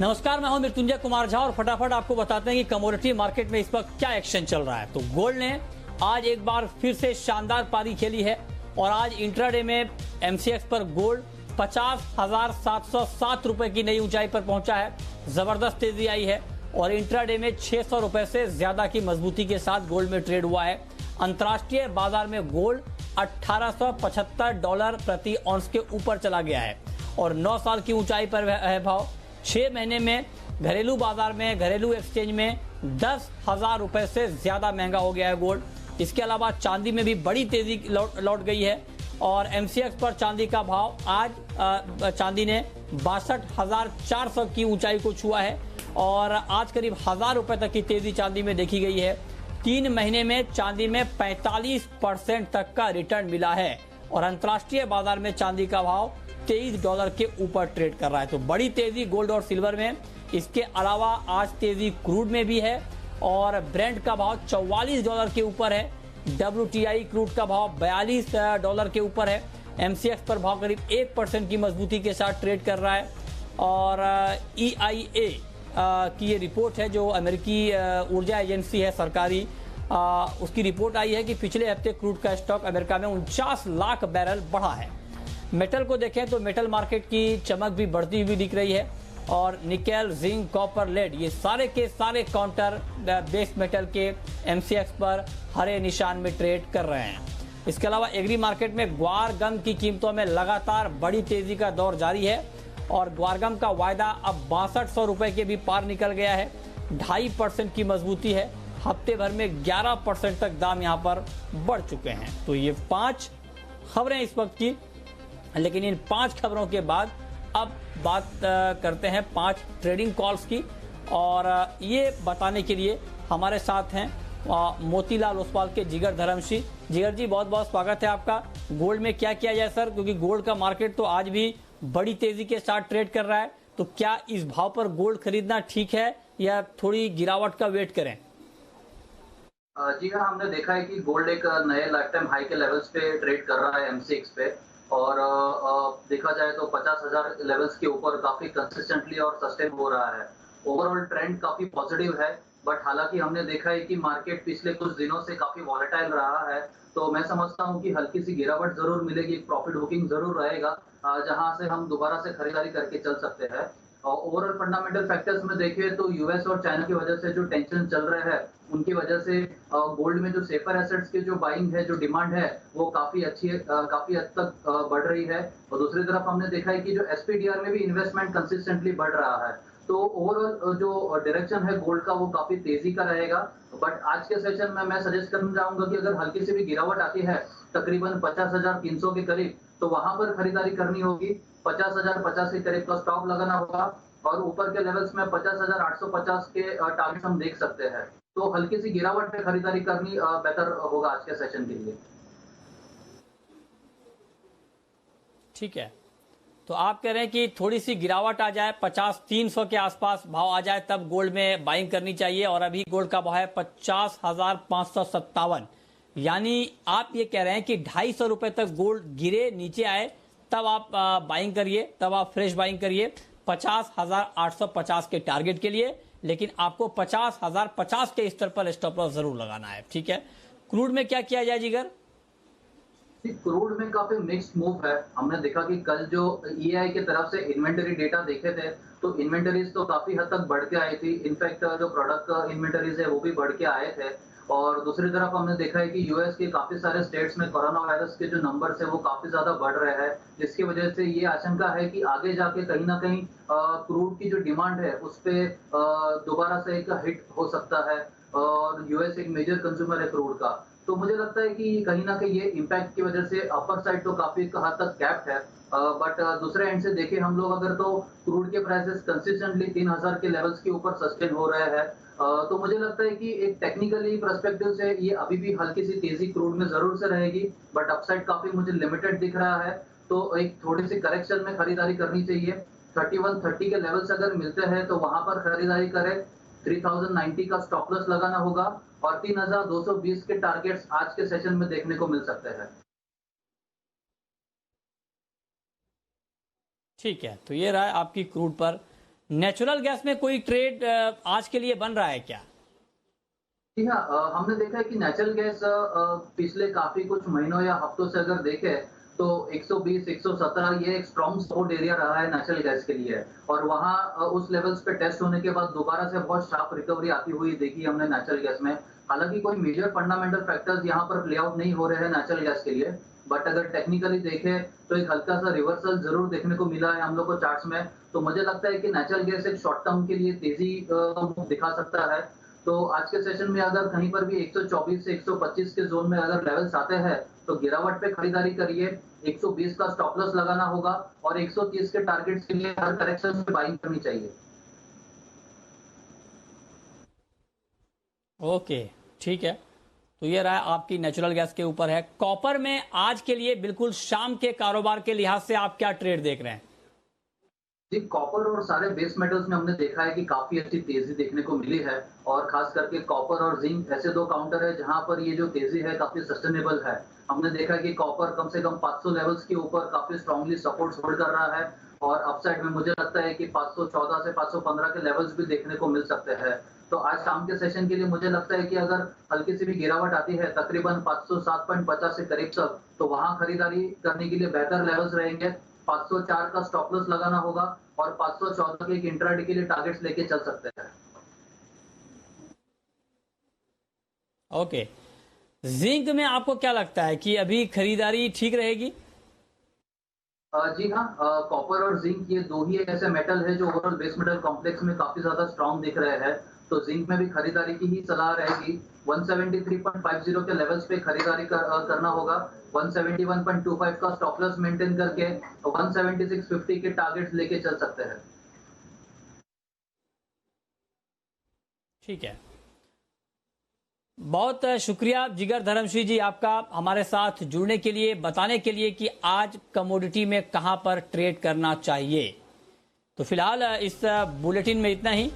नमस्कार, मैं हूं मृत्युंजय कुमार झा और फटाफट आपको बताते हैं कि कमोडिटी मार्केट में इस वक्त क्या एक्शन चल रहा है। तो गोल्ड ने आज एक बार फिर से शानदार पारी खेली है और आज इंट्राडे में एमसीएक्स पर गोल्ड 50,707 रुपए की नई ऊंचाई पर पहुंचा है। जबरदस्त तेजी आई है और इंट्राडे में 600 रुपए से ज्यादा की मजबूती के साथ गोल्ड में ट्रेड हुआ है। अंतर्राष्ट्रीय बाजार में गोल्ड $1875 प्रति ऑन्स के ऊपर चला गया है और 9 साल की ऊंचाई पर है भाव। 6 महीने में घरेलू बाजार में, घरेलू एक्सचेंज में 10,000 रुपए से ज्यादा महंगा हो गया है गोल्ड। इसके अलावा चांदी में भी बड़ी तेजी लौट गई है और एमसीएक्स पर चांदी का भाव आज चांदी ने 62,400 की ऊंचाई को छुआ है और आज करीब 1,000 रुपए तक की तेजी चांदी में देखी गई है। 3 महीने में चांदी में 45% तक का रिटर्न मिला है और अंतर्राष्ट्रीय बाजार में चांदी का भाव $23 के ऊपर ट्रेड कर रहा है। तो बड़ी तेजी गोल्ड और सिल्वर में। इसके अलावा आज तेजी क्रूड में भी है और ब्रेंट का भाव $44 के ऊपर है। WTI क्रूड का भाव $42 के ऊपर है। एमसीएक्स पर भाव करीब 1% की मजबूती के साथ ट्रेड कर रहा है और EIA की ये रिपोर्ट है जो अमेरिकी ऊर्जा एजेंसी है सरकारी, उसकी रिपोर्ट आई है कि पिछले हफ्ते क्रूड का स्टॉक अमेरिका में 49 लाख बैरल बढ़ा है। मेटल को देखें तो मेटल मार्केट की चमक भी बढ़ती हुई दिख रही है और निकेल, जिंक, कॉपर, लेड ये सारे के सारे काउंटर बेस मेटल के एमसीएक्स पर हरे निशान में ट्रेड कर रहे हैं। इसके अलावा एग्री मार्केट में ग्वार गम की कीमतों में लगातार बड़ी तेजी का दौर जारी है और ग्वार गम का वायदा अब 6200 रुपए के भी पार निकल गया है। 2.5% की मजबूती है। हफ्ते भर में 11% तक दाम यहां पर बढ़ चुके हैं। तो ये 5 खबरें इस वक्त की, लेकिन इन 5 खबरों के बाद अब बात करते हैं 5 ट्रेडिंग कॉल्स की और ये बताने के लिए हमारे साथ हैं मोतीलाल ओसवाल के जिगर धर्मशी। जिगर जी, बहुत बहुत स्वागत है आपका। गोल्ड में क्या किया जाए सर, क्योंकि गोल्ड का मार्केट तो आज भी बड़ी तेजी के साथ ट्रेड कर रहा है, तो क्या इस भाव पर गोल्ड खरीदना ठीक है या थोड़ी गिरावट का वेट करें? जी हाँ, हमने देखा है कि गोल्ड एक नए लाइफ टाइम हाई के लेवल्स पे ट्रेड कर रहा है एमसीएक्स पे और देखा जाए तो 50,000 लेवल्स के ऊपर काफी कंसिस्टेंटली और सस्टेन हो रहा है। ओवरऑल ट्रेंड काफी पॉजिटिव है, बट हालांकि हमने देखा है कि मार्केट पिछले कुछ दिनों से काफी वॉलेटाइल रहा है, तो मैं समझता हूं कि हल्की सी गिरावट जरूर मिलेगी, प्रॉफिट बुकिंग जरूर रहेगा जहां से हम दोबारा से खरीदारी करके चल सकते हैं। ओवरऑल फंडामेंटल फैक्टर्स में देखें तो यूएस और चाइना की वजह से जो टेंशन चल रहे हैं उनकी वजह से गोल्ड में जो सेफर एसेट्स की जो बाइंग है, जो डिमांड है, वो काफी अच्छी काफी हद तक बढ़ रही है और दूसरी तरफ हमने देखा है कि जो एसपीडीआर में भी इन्वेस्टमेंट कंसिस्टेंटली बढ़ रहा है। तो ओवरऑल जो डायरेक्शन है गोल्ड का वो काफी तेजी का रहेगा। बट आज के सेशन में मैं सजेस्ट करना चाहूंगा कि अगर हल्की सी भी गिरावट आती है तकरीबन 50,300 के करीब, तो वहां पर खरीदारी करनी होगी। 50,050 के करीब का स्टॉप लगाना होगा और ऊपर के लेवल्स में 50,850 के टारगेट हम देख सकते हैं। तो हल्की सी गिरावट पे खरीदारी करनी बेहतर होगा आज के सेशन के लिए। ठीक है, तो आप कह रहे हैं कि थोड़ी सी गिरावट आ जाए, 50,300 के आसपास भाव आ जाए तब गोल्ड में बाइंग करनी चाहिए और अभी गोल्ड का भाव है 50,557। यानी आप ये कह रहे हैं कि 250 रुपए तक गोल्ड गिरे, नीचे आए, तब आप बाइंग करिए, तब आप फ्रेश बाइंग करिए 50,850 के टारगेट के लिए, लेकिन आपको 50,050 के स्तर पर स्टॉप लॉस जरूर लगाना है। ठीक है, क्रूड में क्या किया जाए जिगर? क्रूड में काफी मिक्स्ड मूव है। हमने देखा कि कल जो ईआई की तरफ से इन्वेंटरी डेटा देखे थे तो इन्वेंटरीज तो काफी हद तक बढ़ के आई थी। इनफैक्ट जो प्रोडक्ट इन्वेंटरीज है वो भी बढ़ के आए थे और दूसरी तरफ हमने देखा है कि यूएस के काफी सारे स्टेट्स में कोरोना वायरस के जो नंबर्स है वो काफी ज्यादा बढ़ रहे हैं, जिसकी वजह से ये आशंका है कि आगे जाके कहीं ना कहीं क्रूड की जो डिमांड है उस पे दोबारा से एक हिट हो सकता है और यूएस एक मेजर कंज्यूमर है क्रूड का। तो मुझे लगता है कि कहीं ना कहीं ये इम्पैक्ट की वजह से अपर साइड तो काफी हद तक कैप्ड है, बट दूसरे एंड से देखें हम लोग अगर तो क्रूड के प्राइसेस कंसिस्टेंटली 3,000 के लेवल्स के ऊपर सस्टेन हो रहे हैं, तो मुझे लगता है कि एक टेक्निकली पर्सपेक्टिव से ये अभी भी हल्की सी तेजी क्रूड में जरूर से रहेगी, बट अपसाइड काफी मुझे लिमिटेड दिख रहा है। तो एक थोड़ी सी करेक्शन में खरीदारी करनी चाहिए। 3130 के लेवल्स अगर मिलते हैं तो वहां पर खरीदारी करें। 3090 का स्टॉप लॉस लगाना होगा और 3220 के टारगेट्स आज के सेशन में देखने को मिल सकते हैं। ठीक है, तो ये रहा आपकी क्रूड पर नेचुरल गैस में कोई ट्रेड आज के लिए बन रहा है क्या? जी हाँ, हमने देखा है कि नेचुरल गैस पिछले काफी कुछ महीनों या हफ्तों से अगर देखें तो 120, 117 ये एक स्ट्रॉन्ग सपोर्ट एरिया रहा है नेचुरल गैस के लिए। और वहाँ उस लेवल्स पे टेस्ट होने के बाद दोबारा से बहुत शार्प रिकवरी आती हुई देखी हमने नेचुरल गैस में। हालांकि कोई मेजर फंडामेंटल फैक्टर्स यहाँ पर प्ले आउट नहीं हो रहे हैं नेचुरल गैस के लिए, बट अगर टेक्निकली देखें तो एक हल्का सा रिवर्सल जरूर देखने को मिला है हम लोग को चार्ट्स में। तो मुझे लगता है कि नेचुरल गैस एक शॉर्ट टर्म के लिए तेजी दिखा सकता है। तो आज के सेशन में अगर कहीं पर भी 124 से 125 के जोन में अगर लेवल्स आते हैं तो गिरावट पे खरीदारी करिए। 120 का स्टॉप लॉस लगाना होगा और 130 के टारगेट्स के लिए हर करेक्शन में बाइंग करनी चाहिए। ओके, ठीक है। तो ये रहा आपकी नेचुरल गैस के ऊपर है। कॉपर में आज के लिए बिल्कुल शाम के कारोबार के लिहाज से आप क्या ट्रेड देख रहे हैं? जी, कॉपर और सारे बेस मेटल्स में हमने देखा है कि काफी अच्छी तेजी देखने को मिली है। और खास करके कॉपर और जिंक ऐसे दो काउंटर है जहां पर ये जो तेजी है काफी सस्टेनेबल है। हमने देखा कि कॉपर कम से कम 500 लेवल्स के ऊपर काफी स्ट्रांगली सपोर्ट होल्ड कर रहा है और अपसाइड में मुझे लगता है कि 514 से 515 के लेवल्स भी देखने को मिल सकते हैं। तो आज शाम के सेशन के लिए मुझे लगता है कि अगर हल्की सी भी गिरावट आती है तकरीबन 507.50 के करीब तक, तो वहां खरीदारी करने के लिए बेहतर लेवल्स रहेंगे। 504 का स्टॉप लॉस लगाना होगा और 514 के एक इंट्राडे के लिए टारगेट्स लेके चल सकते हैं। ओके, जिंक में आपको क्या लगता है कि अभी खरीदारी ठीक रहेगी? जी हाँ, कॉपर और जिंक ये दो ही ऐसे मेटल है जो ओवरऑल बेस मेटल कॉम्प्लेक्स में काफी ज्यादा स्ट्रांग दिख रहे हैं। तो जिंक में भी खरीदारी की ही सलाह रहेगी। 173.50 के लेवल्स पे खरीदारी करना होगा। 171.25 का स्टॉप लॉस मेंटेन करके 176.50 के टारगेट्स लेके चल सकते हैं। ठीक है, बहुत शुक्रिया जिगर धर्मश्री जी आपका हमारे साथ जुड़ने के लिए, बताने के लिए कि आज कमोडिटी में कहां पर ट्रेड करना चाहिए। तो फिलहाल इस बुलेटिन में इतना ही।